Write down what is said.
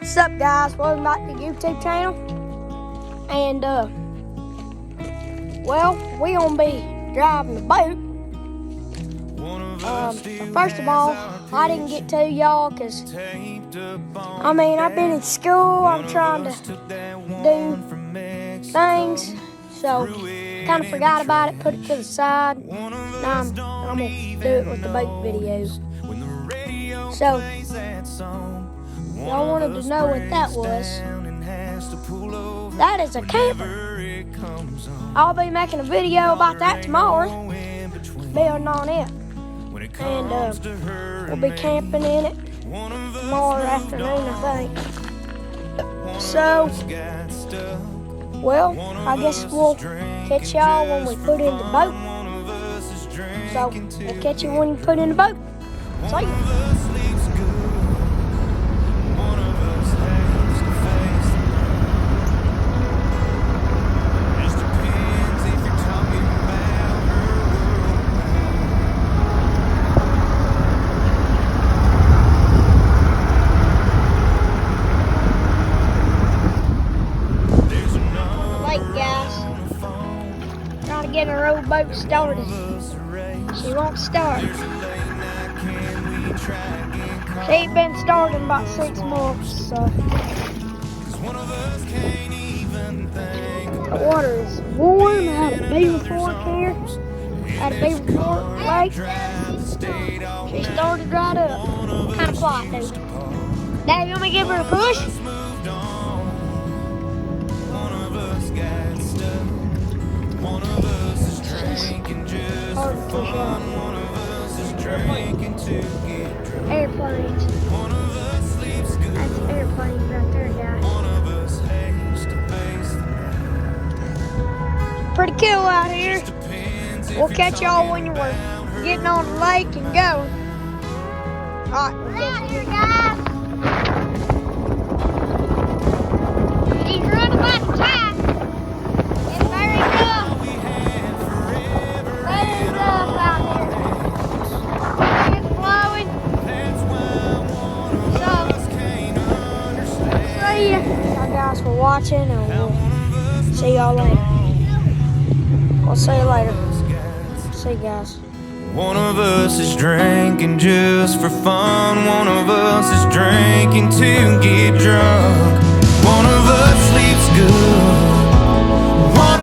What's up, guys? Welcome back to the YouTube channel. And well, we gonna be driving the boat. First of all, I didn't get to y'all because I've been in school. I'm trying to do things, so kind of forgot about it, put it to the side. Now I'm gonna do it with the boat video. So y'all wanted to know what that was. That is a camper. I'll be making a video about that tomorrow, building on it. And we'll be camping in it tomorrow afternoon, I think. So, well, I guess we'll catch y'all when we put in the boat. So, we'll catch you when you put in the boat. See ya. Trying to get her old boat started. She won't start. She ain't been starting about 6 months, so. The water is warm out at Beaver Fork here. Out of Beaver Fork Lake. She started right up. Kind of flat, dude. Dad, you want me to give her a push? Hard to push out. Airplanes. That's airplanes right there, guys. Pretty cool out here. We'll catch y'all when we're getting on the lake and going. Alright, we'll catch you guys. He's running by the time. It's very good. Y'all guys for watching, and we'll see y'all later. We'll see you later. See you guys. One of us is drinking just for fun. One of us is drinking to get drunk. One of us sleeps good.